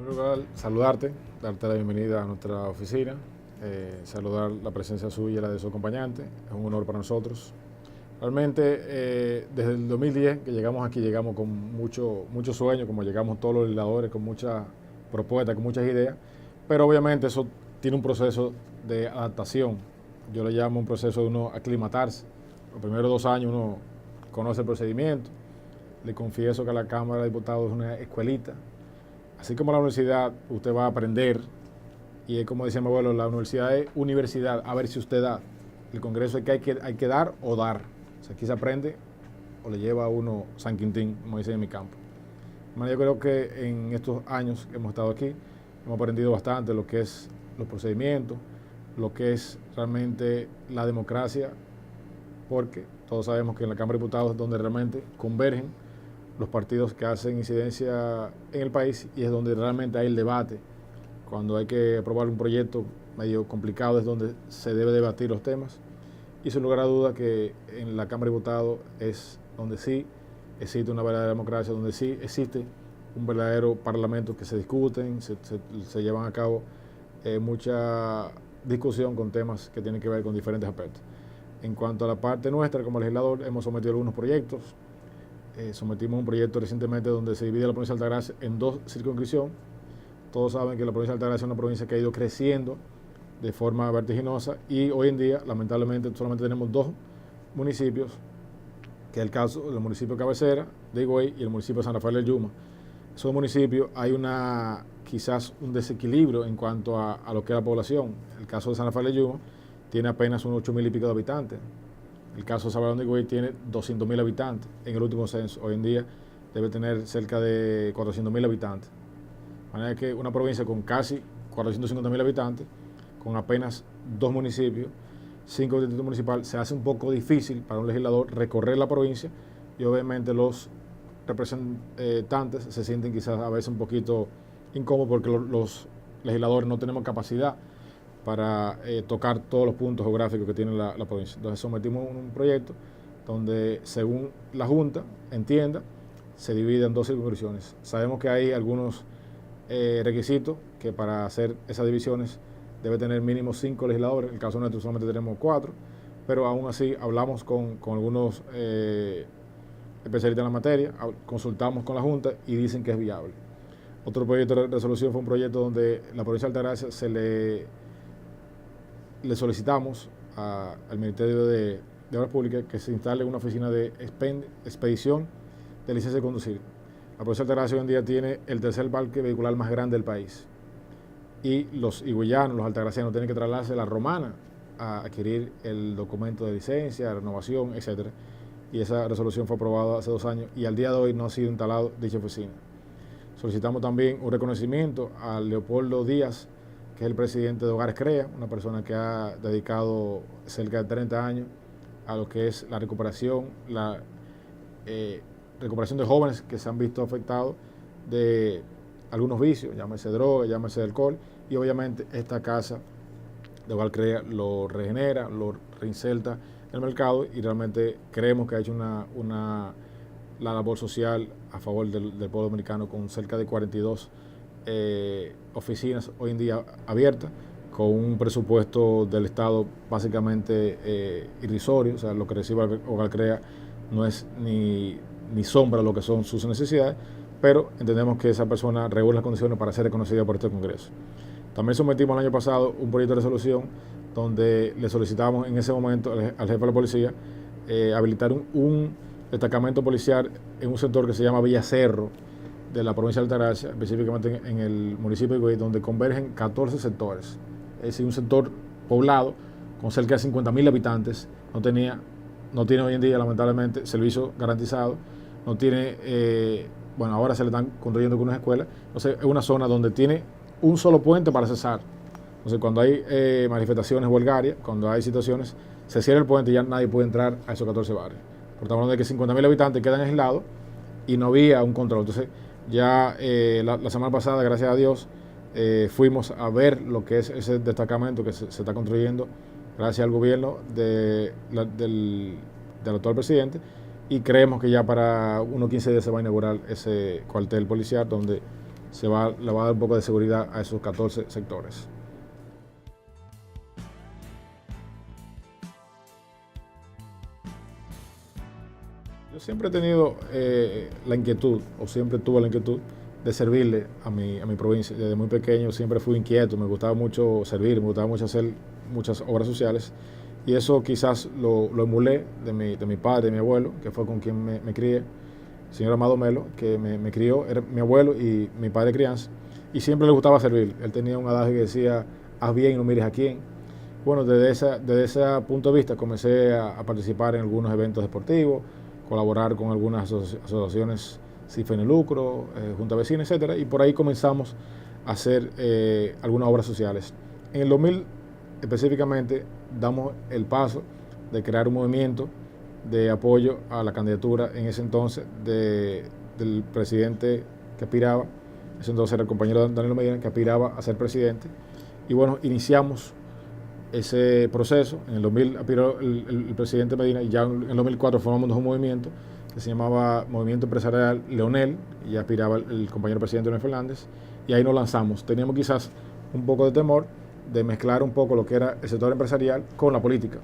En primer lugar, saludarte, darte la bienvenida a nuestra oficina, saludar la presencia suya y la de su acompañante, es un honor para nosotros. Realmente, desde el 2010 que llegamos aquí, llegamos con mucho sueño, como llegamos todos los legisladores, con muchas propuestas, con muchas ideas, pero obviamente eso tiene un proceso de adaptación. Yo le llamo un proceso de uno aclimatarse. Los primeros 2 años uno conoce el procedimiento. Le confieso que la Cámara de Diputados es una escuelita. Así como la universidad, usted va a aprender, y es como decía mi abuelo, la universidad es universidad, a ver si usted da. El Congreso es que hay que dar o dar. O sea, aquí se aprende o le lleva a uno San Quintín, como dicen en mi campo. Bueno, yo creo que en estos años que hemos estado aquí, hemos aprendido bastante lo que es los procedimientos, lo que es realmente la democracia, porque todos sabemos que en la Cámara de Diputados es donde realmente convergen los partidos que hacen incidencia en el país y es donde realmente hay el debate. Cuando hay que aprobar un proyecto medio complicado es donde se debe debatir los temas. Y sin lugar a duda que en la Cámara de Diputados es donde sí existe una verdadera democracia, donde sí existe un verdadero parlamento que se discuten, se llevan a cabo mucha discusión con temas que tienen que ver con diferentes aspectos. En cuanto a la parte nuestra, como legislador, hemos sometido algunos proyectos. Sometimos un proyecto recientemente donde se divide la provincia de Altagracia en 2 circunscripciones. Todos saben que la provincia de Altagracia es una provincia que ha ido creciendo de forma vertiginosa y hoy en día, lamentablemente, solamente tenemos 2 municipios, que es el caso del municipio de Cabecera, de Higüey, y el municipio de San Rafael del Yuma. Esos municipios hay quizás un desequilibrio en cuanto a lo que es la población. El caso de San Rafael del Yuma tiene apenas unos 8,000 y pico de habitantes. El caso de Sabadell de Higüey tiene 200,000 habitantes en el último censo. Hoy en día debe tener cerca de 400,000 habitantes. De manera que una provincia con casi 450,000 habitantes, con apenas 2 municipios, 5 distritos municipales, se hace un poco difícil para un legislador recorrer la provincia y obviamente los representantes se sienten quizás a veces un poquito incómodos porque los legisladores no tenemos capacidad para tocar todos los puntos geográficos que tiene la provincia. Entonces sometimos un proyecto donde, según la Junta entienda, se divide en 2 circunscripciones. Sabemos que hay algunos requisitos que para hacer esas divisiones debe tener mínimo 5 legisladores. En el caso nuestro solamente tenemos 4, pero aún así hablamos con algunos especialistas en la materia, consultamos con la Junta y dicen que es viable. Otro proyecto de resolución fue un proyecto donde la provincia de Altagracia le solicitamos al Ministerio de Obras Públicas que se instale una oficina de expedición de licencia de conducir. La provincia de Altagracia hoy en día tiene el tercer parque vehicular más grande del país y los higüeyanos, los altagracianos tienen que trasladarse a La Romana a adquirir el documento de licencia, renovación, etc. Y esa resolución fue aprobada hace 2 años y al día de hoy no ha sido instalado dicha oficina. Solicitamos también un reconocimiento a Leopoldo Díaz, que es el presidente de Hogares CREA, una persona que ha dedicado cerca de 30 años a lo que es la recuperación de jóvenes que se han visto afectados de algunos vicios, llámese droga, llámese alcohol, y obviamente esta casa de Hogares CREA lo regenera, lo reinserta en el mercado y realmente creemos que ha hecho la labor social a favor del pueblo dominicano con cerca de 42 oficinas hoy en día abiertas, con un presupuesto del Estado básicamente irrisorio. O sea, lo que recibe Hogar CREA no es ni sombra de lo que son sus necesidades, pero entendemos que esa persona reúne las condiciones para ser reconocida por este Congreso. También sometimos el año pasado un proyecto de resolución donde le solicitamos en ese momento al jefe de la policía habilitar un destacamento policial en un sector que se llama Villa Cerro de la provincia de Altagracia, específicamente en el municipio de Higüey, donde convergen 14 sectores. Es decir, un sector poblado con cerca de 50,000 habitantes, no tiene hoy en día, lamentablemente, servicio garantizado, no tiene, bueno, ahora se le están construyendo con unas escuelas. Entonces, es una zona donde tiene un solo puente para cesar. Entonces, cuando hay manifestaciones huelgarias, cuando hay situaciones, se cierra el puente y ya nadie puede entrar a esos 14 barrios. Por tanto, hablando de que 50,000 habitantes quedan aislados y no había un control. Entonces, ya la semana pasada, gracias a Dios, fuimos a ver lo que es ese destacamento que se está construyendo gracias al gobierno del actual presidente, y creemos que ya para unos 15 días se va a inaugurar ese cuartel policial donde le va a dar un poco de seguridad a esos 14 sectores. Yo siempre he tenido la inquietud, o siempre tuve la inquietud, de servirle a mi provincia. Desde muy pequeño siempre fui inquieto, me gustaba mucho servir, me gustaba mucho hacer muchas obras sociales, y eso quizás lo emulé de mi padre, de mi abuelo, que fue con quien me crié, el señor Amado Melo, que me crió, era mi abuelo y mi padre de crianza, y siempre le gustaba servir. Él tenía un adagio que decía: haz bien y no mires a quién. Bueno, desde ese punto de vista comencé a participar en algunos eventos deportivos, colaborar con algunas asociaciones sin fin de lucro, junta vecina, etcétera, y por ahí comenzamos a hacer algunas obras sociales. En el 2000 específicamente damos el paso de crear un movimiento de apoyo a la candidatura en ese entonces del presidente que aspiraba, ese entonces era el compañero Danilo Medina, que aspiraba a ser presidente, y bueno, iniciamos ese proceso. En el 2000 aspiró el presidente Medina, y ya en el 2004 formamos un movimiento que se llamaba Movimiento Empresarial Leonel, y ya aspiraba el compañero presidente Leonel Fernández, y ahí nos lanzamos. Teníamos quizás un poco de temor de mezclar un poco lo que era el sector empresarial con la política.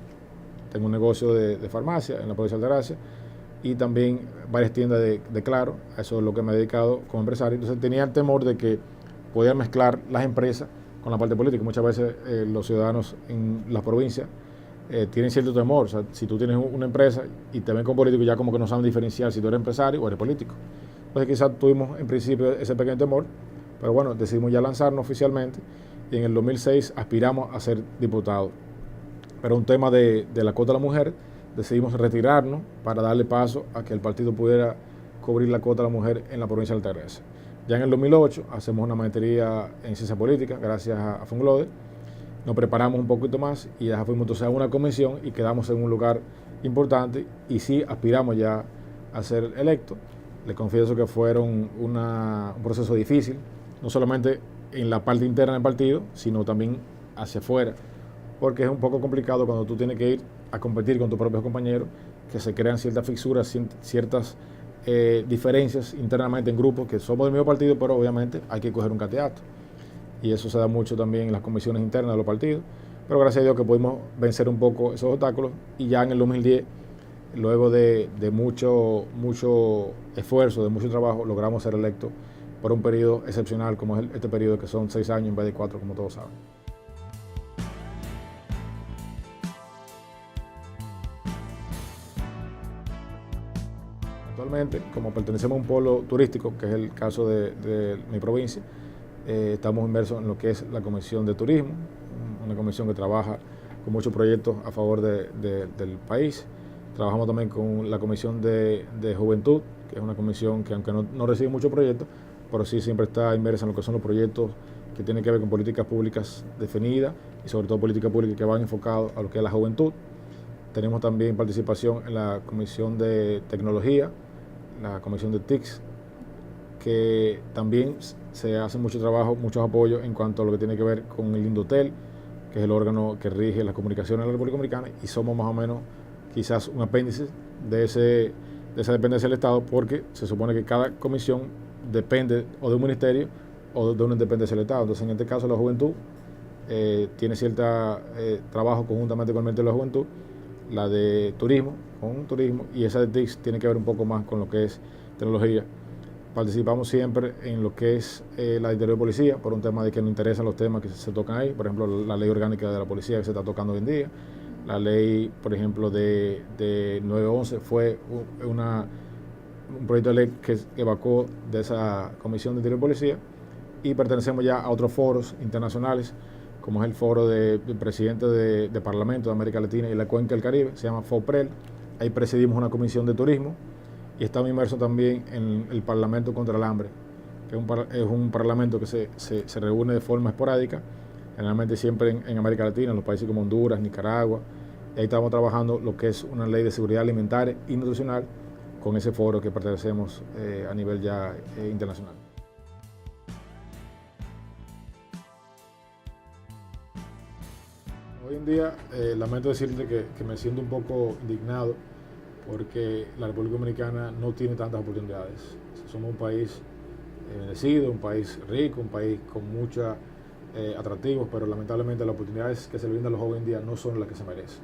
Tengo un negocio de farmacia en la provincia de Altagracia, y también varias tiendas de Claro, a eso es lo que me he dedicado como empresario. Entonces tenía el temor de que podía mezclar las empresas con la parte política. Muchas veces los ciudadanos en las provincias tienen cierto temor. O sea, si tú tienes una empresa y te ven como político, ya como que no saben diferenciar si tú eres empresario o eres político. Entonces quizás tuvimos en principio ese pequeño temor, pero bueno, decidimos ya lanzarnos oficialmente, y en el 2006 aspiramos a ser diputados. Pero un tema de la cuota de la mujer, decidimos retirarnos para darle paso a que el partido pudiera cubrir la cuota de la mujer en la provincia de Altagracia. Ya en el 2008 hacemos una maestría en ciencia política gracias a Funglode, nos preparamos un poquito más y ya fuimos entonces a una comisión y quedamos en un lugar importante, y sí aspiramos ya a ser electos. Les confieso que fueron un proceso difícil, no solamente en la parte interna del partido, sino también hacia afuera, porque es un poco complicado cuando tú tienes que ir a competir con tus propios compañeros, que se crean ciertas fisuras, ciertas diferencias internamente en grupos que somos del mismo partido, pero obviamente hay que coger un candidato, y eso se da mucho también en las comisiones internas de los partidos. Pero gracias a Dios que pudimos vencer un poco esos obstáculos, y ya en el 2010, luego de mucho esfuerzo, de mucho trabajo, logramos ser electos por un periodo excepcional como es este periodo, que son 6 años en vez de 4, como todos saben. Actualmente, como pertenecemos a un polo turístico, que es el caso de mi provincia, estamos inmersos en lo que es la Comisión de Turismo, una comisión que trabaja con muchos proyectos a favor del país. Trabajamos también con la Comisión de Juventud, que es una comisión que, aunque no recibe muchos proyectos, pero sí siempre está inmersa en lo que son los proyectos que tienen que ver con políticas públicas definidas, y sobre todo políticas públicas que van enfocadas a lo que es la juventud. Tenemos también participación en la Comisión de Tecnología, la Comisión de TICS, que también se hace mucho trabajo, muchos apoyos en cuanto a lo que tiene que ver con el Indotel, que es el órgano que rige las comunicaciones en la República Dominicana, y somos más o menos quizás un apéndice de esa dependencia del Estado, porque se supone que cada comisión depende o de un ministerio o de una dependencia del Estado. Entonces, en este caso, la juventud tiene cierto trabajo conjuntamente con el Ministerio de la Juventud, la de turismo con turismo, y esa de TICS tiene que ver un poco más con lo que es tecnología. Participamos siempre en lo que es la Interior de Policía, por un tema de que nos interesan los temas que se tocan ahí. Por ejemplo, la ley orgánica de la policía que se está tocando hoy en día, la ley, por ejemplo, de 911 fue un proyecto de ley que evacuó de esa Comisión de Interior de Policía, y pertenecemos ya a otros foros internacionales, como es el foro de presidentes de Parlamento de América Latina y la Cuenca del Caribe, se llama FOPREL. Ahí presidimos una comisión de turismo, y estamos inmersos también en el Parlamento contra el Hambre, que es un parlamento que se reúne de forma esporádica, generalmente siempre en América Latina, en los países como Honduras, Nicaragua. Y ahí estamos trabajando lo que es una ley de seguridad alimentaria y nutricional con ese foro que pertenecemos a nivel ya internacional. Hoy en día, lamento decirte que me siento un poco indignado, porque la República Dominicana no tiene tantas oportunidades. Somos un país bendecido, un país rico, un país con muchos atractivos, pero lamentablemente las oportunidades que se le brindan a los jóvenes hoy en día no son las que se merecen.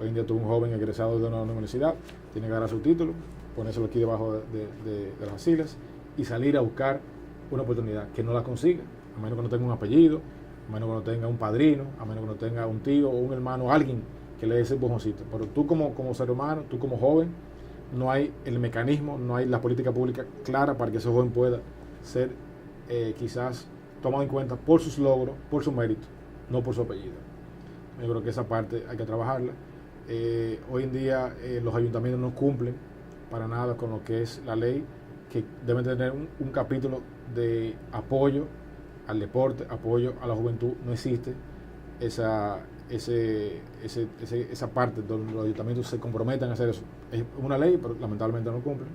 Hoy en día tú un joven egresado de una universidad, tiene que agarrar su título, ponérselo aquí debajo de las axilas y salir a buscar una oportunidad que no la consiga, a menos que no tenga un apellido, a menos que no tenga un padrino, a menos que no tenga un tío o un hermano, alguien que le dé ese empujoncito. Pero tú como ser humano, tú como joven, no hay el mecanismo, no hay la política pública clara para que ese joven pueda ser quizás tomado en cuenta por sus logros, por su mérito, no por su apellido. Yo creo que esa parte hay que trabajarla. Hoy en día los ayuntamientos no cumplen para nada con lo que es la ley, que deben tener un capítulo de apoyo al deporte, apoyo a la juventud. No existe esa parte donde los ayuntamientos se comprometan a hacer eso. Es una ley, pero lamentablemente no cumplen.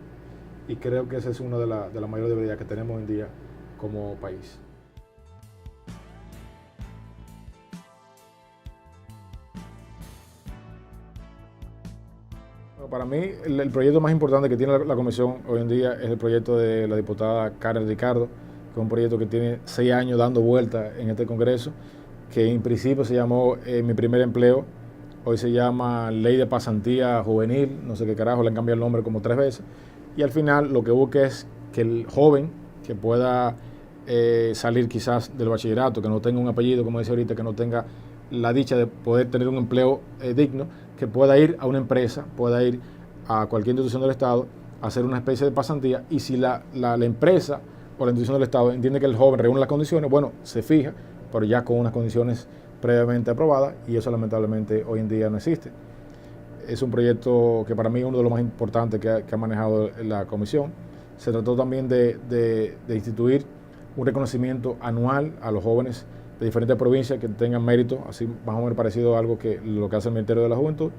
Y creo que esa es una de las mayores debilidades que tenemos hoy en día como país. Bueno, para mí, el proyecto más importante que tiene la comisión hoy en día es el proyecto de la diputada Karen Ricardo, que es un proyecto que tiene 6 años dando vueltas en este Congreso, que en principio se llamó Mi Primer Empleo, hoy se llama Ley de Pasantía Juvenil, no sé qué carajo, le han cambiado el nombre como 3 veces, y al final lo que busca es que el joven que pueda salir quizás del bachillerato, que no tenga un apellido, como decía ahorita, que no tenga la dicha de poder tener un empleo digno, que pueda ir a una empresa, pueda ir a cualquier institución del Estado, a hacer una especie de pasantía, y si la empresa o la institución del Estado entiende que el joven reúne las condiciones, bueno, se fija, pero ya con unas condiciones previamente aprobadas, y eso lamentablemente hoy en día no existe. Es un proyecto que para mí es uno de los más importantes que ha manejado la comisión. Se trató también de instituir un reconocimiento anual a los jóvenes de diferentes provincias que tengan mérito, así más o menos parecido a algo que lo que hace el Ministerio de la Juventud,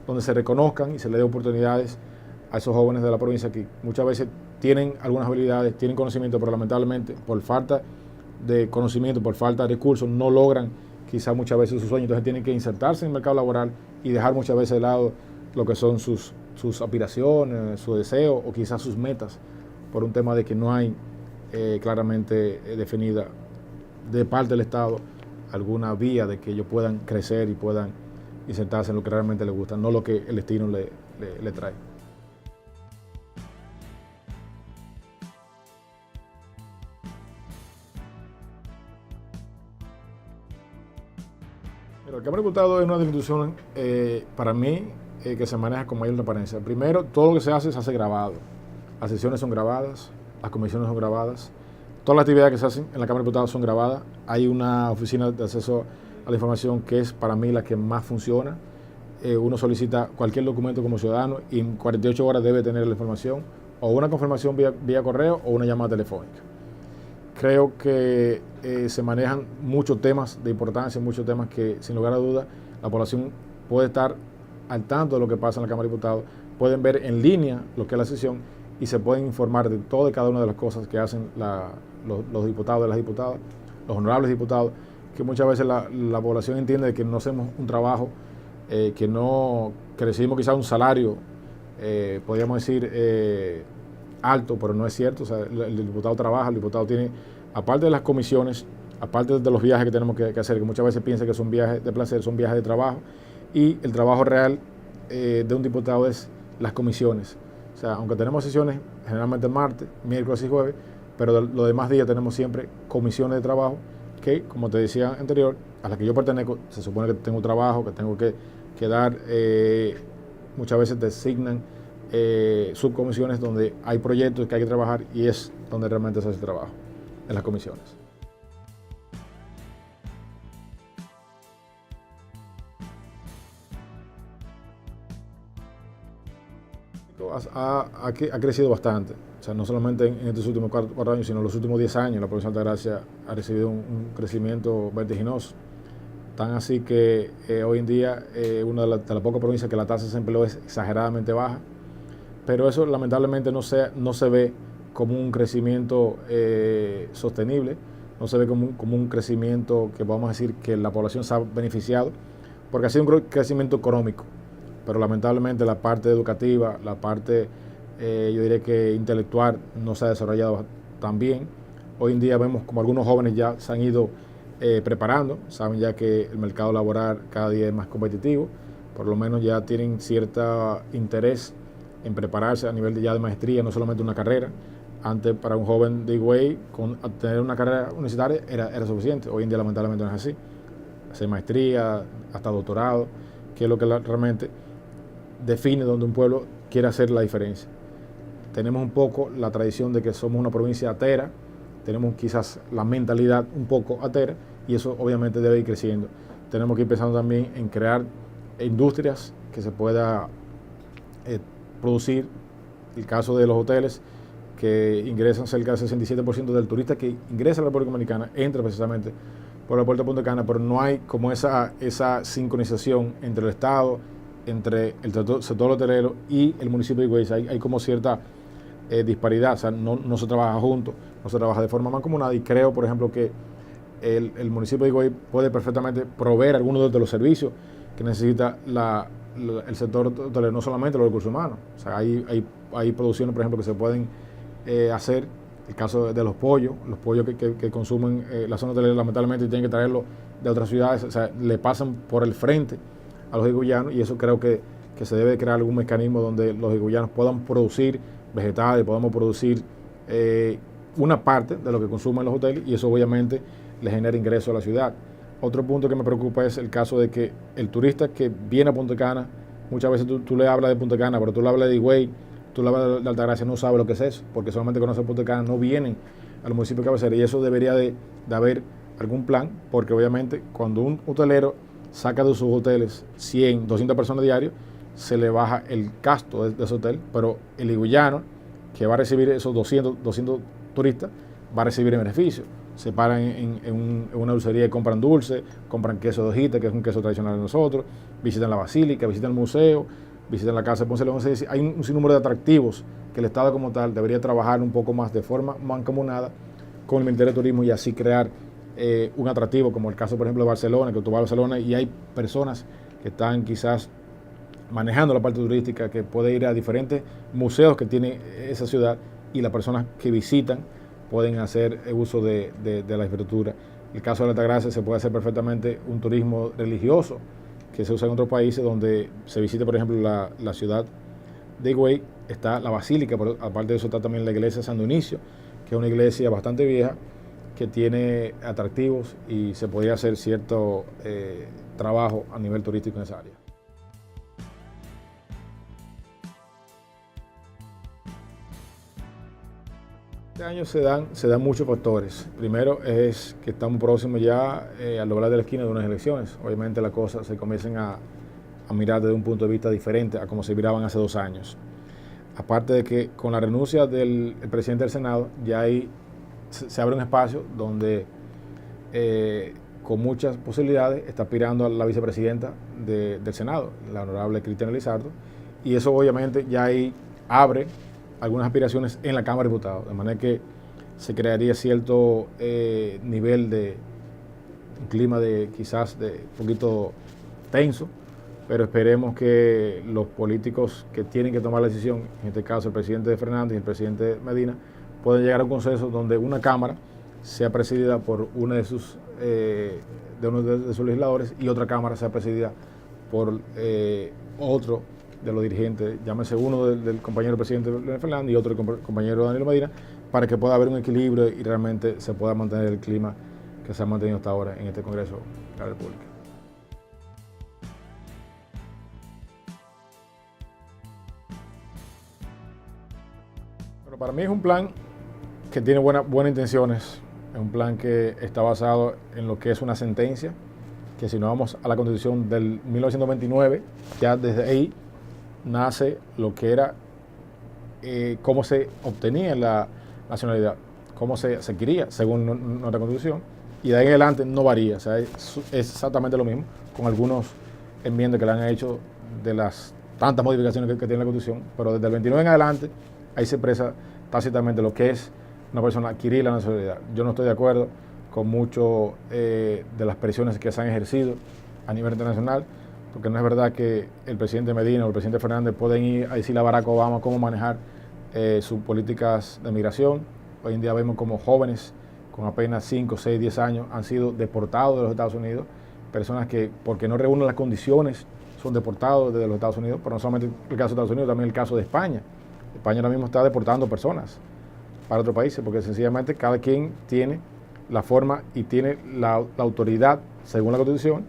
donde se reconozcan y se le dé oportunidades a esos jóvenes de la provincia que muchas veces tienen algunas habilidades, tienen conocimiento, pero lamentablemente por falta de conocimiento, por falta de recursos, no logran quizás muchas veces sus sueños, entonces tienen que insertarse en el mercado laboral y dejar muchas veces de lado lo que son sus aspiraciones, sus deseos o quizás sus metas, por un tema de que no hay claramente definida de parte del Estado alguna vía de que ellos puedan crecer y puedan insertarse en lo que realmente les gusta, no lo que el destino le trae. Mira, la Cámara de Diputados es una de las instituciones, para mí, que se maneja con mayor transparencia. Primero, todo lo que se hace grabado. Las sesiones son grabadas, las comisiones son grabadas, todas las actividades que se hacen en la Cámara de Diputados son grabadas. Hay una oficina de acceso a la información que es para mí la que más funciona. Uno solicita cualquier documento como ciudadano y en 48 horas debe tener la información, o una confirmación vía correo o una llamada telefónica. Creo que se manejan muchos temas de importancia, muchos temas que sin lugar a dudas la población puede estar al tanto de lo que pasa en la Cámara de Diputados, pueden ver en línea lo que es la sesión y se pueden informar de todo y cada una de las cosas que hacen los diputados y las diputadas, los honorables diputados, que muchas veces la población entiende que no hacemos un trabajo, que recibimos quizás un salario, podríamos decir, alto, pero no es cierto. O sea, el diputado trabaja, el diputado tiene, aparte de las comisiones, aparte de los viajes que tenemos que hacer, que muchas veces piensa que son viajes de placer, son viajes de trabajo, y el trabajo real de un diputado es las comisiones. O sea, aunque tenemos sesiones generalmente martes, miércoles y jueves, pero los demás días tenemos siempre comisiones de trabajo que, como te decía anterior, a las que yo pertenezco, se supone que tengo trabajo, que tengo que dar, muchas veces designan subcomisiones donde hay proyectos que hay que trabajar y es donde realmente se hace el trabajo, en las comisiones. Ha crecido bastante, o sea, no solamente en estos últimos 4 años, sino en los últimos 10 años la provincia de Altagracia ha recibido un crecimiento vertiginoso, tan así que hoy en día una de las pocas provincias que la tasa de desempleo es exageradamente baja, pero eso lamentablemente no se ve como un crecimiento sostenible, no se ve como un crecimiento que vamos a decir que la población se ha beneficiado, porque ha sido un crecimiento económico, pero lamentablemente la parte educativa, la parte yo diría que intelectual no se ha desarrollado también. Hoy en día vemos como algunos jóvenes ya se han ido preparando, saben ya que el mercado laboral cada día es más competitivo, por lo menos ya tienen cierto interés en prepararse a nivel de ya de maestría, no solamente una carrera. Antes para un joven de Higüey con tener una carrera universitaria era suficiente, hoy en día lamentablemente no es así. Hacer maestría, hasta doctorado, que es lo que realmente define donde un pueblo quiere hacer la diferencia. Tenemos un poco la tradición de que somos una provincia atera, tenemos quizás la mentalidad un poco atera y eso obviamente debe ir creciendo. Tenemos que ir pensando también en crear industrias que se pueda producir. El caso de los hoteles, que ingresan cerca del 67% del turista que ingresa a la República Dominicana entra precisamente por la puerta de Punta Cana, pero no hay como esa sincronización entre el Estado, entre el sector hotelero y el municipio de Higüey. Hay como cierta disparidad, o sea, no se trabaja juntos, no se trabaja de forma mancomunada, y creo, por ejemplo, que el municipio de Higüey puede perfectamente proveer algunos de los servicios que necesita el sector hotelero, no solamente los recursos humanos. O sea, hay producciones, por ejemplo, que se pueden hacer. El caso de los pollos que consumen la zona hotelera, lamentablemente tienen que traerlo de otras ciudades, o sea, le pasan por el frente a los higüeyanos, y eso creo que se debe crear algún mecanismo donde los higüeyanos puedan producir vegetales, podamos producir una parte de lo que consumen los hoteles, y eso obviamente le genera ingresos a la ciudad. Otro punto que me preocupa es el caso de que el turista que viene a Punta Cana, muchas veces tú le hablas de Punta Cana, pero tú le hablas de Higüey, tú le hablas de Altagracia, no sabe lo que es eso, porque solamente conocen Punta Cana, no vienen al municipio de cabecera, y eso debería de haber algún plan, porque obviamente cuando un hotelero saca de sus hoteles 100, 200 personas diarios, se le baja el gasto de ese hotel, pero el higüeyano que va a recibir esos 200 turistas va a recibir el beneficio. Se paran en una dulcería y compran dulce, compran queso de hojita, que es un queso tradicional de nosotros, visitan la basílica, visitan el museo, visitan la casa de Ponce de León. Hay un sinnúmero de atractivos que el Estado como tal debería trabajar un poco más de forma mancomunada con el Ministerio de Turismo, y así crear un atractivo, como el caso, por ejemplo, de Barcelona, que tú vas a Barcelona y hay personas que están quizás manejando la parte turística, que puede ir a diferentes museos que tiene esa ciudad, y las personas que visitan pueden hacer uso de la infraestructura. En el caso de Altagracia se puede hacer perfectamente un turismo religioso que se usa en otros países, donde se visite, por ejemplo, la ciudad de Higüey, está la basílica, pero aparte de eso está también la iglesia de San Dionisio, que es una iglesia bastante vieja, que tiene atractivos, y se podría hacer cierto trabajo a nivel turístico en esa área. Este año se dan muchos factores. Primero es que estamos próximos ya al doblar de la esquina de unas elecciones. Obviamente las cosas se comienzan a mirar desde un punto de vista diferente a como se miraban hace 2 años. Aparte de que con la renuncia del presidente del Senado, ya ahí se abre un espacio donde con muchas posibilidades está aspirando a la vicepresidenta del Senado, la honorable Cristiana Lizardo, y eso obviamente ya ahí abre algunas aspiraciones en la Cámara de Diputados, de manera que se crearía cierto nivel de un clima de quizás de un poquito tenso, pero esperemos que los políticos que tienen que tomar la decisión, en este caso el presidente Fernández y el presidente Medina, puedan llegar a un consenso donde una Cámara sea presidida por uno de sus legisladores, y otra Cámara sea presidida por otro de los dirigentes, llámese uno del compañero presidente Fernández y otro del compañero Danilo Medina, para que pueda haber un equilibrio y realmente se pueda mantener el clima que se ha mantenido hasta ahora en este Congreso de la República. Bueno, para mí es un plan que tiene buenas intenciones, es un plan que está basado en lo que es una sentencia, que si nos vamos a la Constitución del 1929, ya desde ahí nace lo que era cómo se obtenía la nacionalidad, cómo se adquiría según nuestra Constitución, y de ahí en adelante no varía, o sea, es exactamente lo mismo, con algunos enmiendas que le han hecho de las tantas modificaciones que tiene la Constitución, pero desde el 29 en adelante ahí se expresa tácitamente lo que es una persona adquirir la nacionalidad. Yo no estoy de acuerdo con mucho de las presiones que se han ejercido a nivel internacional, porque no es verdad que el presidente Medina o el presidente Fernández pueden ir a decirle a Barack Obama cómo manejar sus políticas de migración. Hoy en día vemos como jóvenes con apenas 5, 6, 10 años han sido deportados de los Estados Unidos, personas que porque no reúnen las condiciones son deportados desde los Estados Unidos, pero no solamente el caso de Estados Unidos, también el caso de España. España ahora mismo está deportando personas para otros países porque sencillamente cada quien tiene la forma y tiene la autoridad, según la Constitución,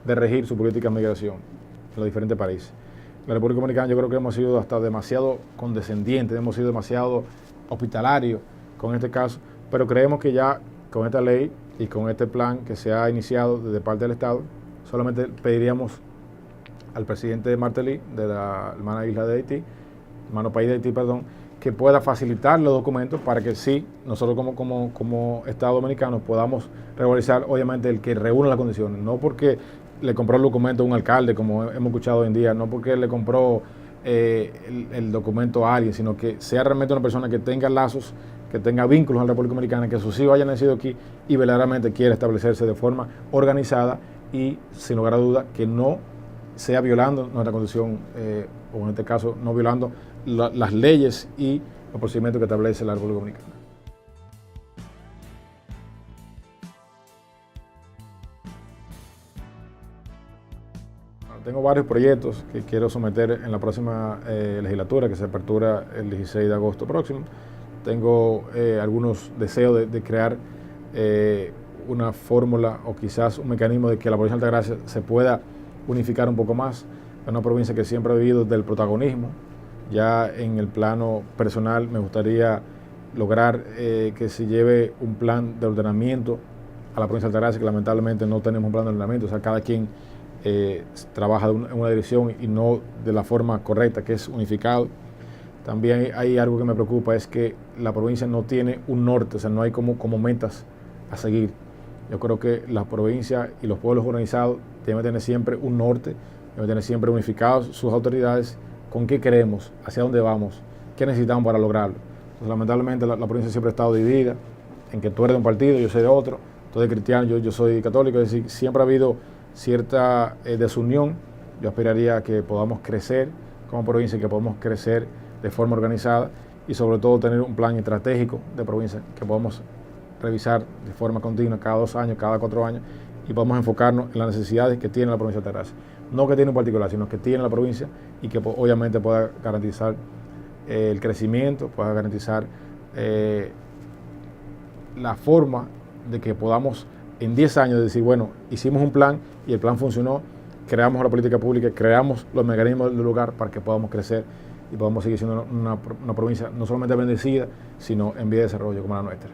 de regir su política de migración en los diferentes países. En la República Dominicana yo creo que hemos sido hasta demasiado condescendientes, hemos sido demasiado hospitalarios con este caso, pero creemos que ya con esta ley y con este plan que se ha iniciado desde parte del Estado, solamente pediríamos al presidente de Martelly, de la hermana isla de Haití, hermano país de Haití, perdón, que pueda facilitar los documentos para que sí, nosotros como Estado dominicano podamos regularizar, obviamente, el que reúne las condiciones, no porque le compró el documento a un alcalde, como hemos escuchado hoy en día, no porque le compró el documento a alguien, sino que sea realmente una persona que tenga lazos, que tenga vínculos en la República Dominicana, que sus hijos hayan nacido aquí y verdaderamente quiera establecerse de forma organizada y, sin lugar a duda, que no sea violando nuestra constitución, o en este caso, no violando las leyes y los procedimientos que establece la República Dominicana. Tengo varios proyectos que quiero someter en la próxima legislatura, que se apertura el 16 de agosto próximo. Tengo algunos deseos de crear una fórmula o quizás un mecanismo de que la provincia de Altagracia se pueda unificar un poco más. Es una provincia que siempre ha vivido del protagonismo. Ya en el plano personal me gustaría lograr que se lleve un plan de ordenamiento a la provincia de Altagracia, que lamentablemente no tenemos un plan de ordenamiento. O sea, cada quien trabaja en una dirección y no de la forma correcta, que es unificado. También hay algo que me preocupa, es que la provincia no tiene un norte, o sea, no hay como metas a seguir. Yo creo que la provincia y los pueblos organizados deben tener siempre un norte, deben tener siempre unificados sus autoridades, con qué queremos, hacia dónde vamos, qué necesitamos para lograrlo. Entonces, lamentablemente la provincia siempre ha estado dividida, en que tú eres de un partido, yo soy de otro, tú eres cristiano, yo soy católico, es decir, siempre ha habido cierta desunión. Yo aspiraría a que podamos crecer como provincia y que podamos crecer de forma organizada y sobre todo tener un plan estratégico de provincia que podamos revisar de forma continua cada 2 años, cada 4 años y podamos enfocarnos en las necesidades que tiene la provincia de Altagracia. No que tiene en particular, sino que tiene la provincia y que obviamente pueda garantizar el crecimiento, pueda garantizar la forma de que podamos en 10 años decir, bueno, hicimos un plan y el plan funcionó, creamos la política pública, creamos los mecanismos del lugar para que podamos crecer y podamos seguir siendo una provincia no solamente bendecida, sino en vía de desarrollo como la nuestra.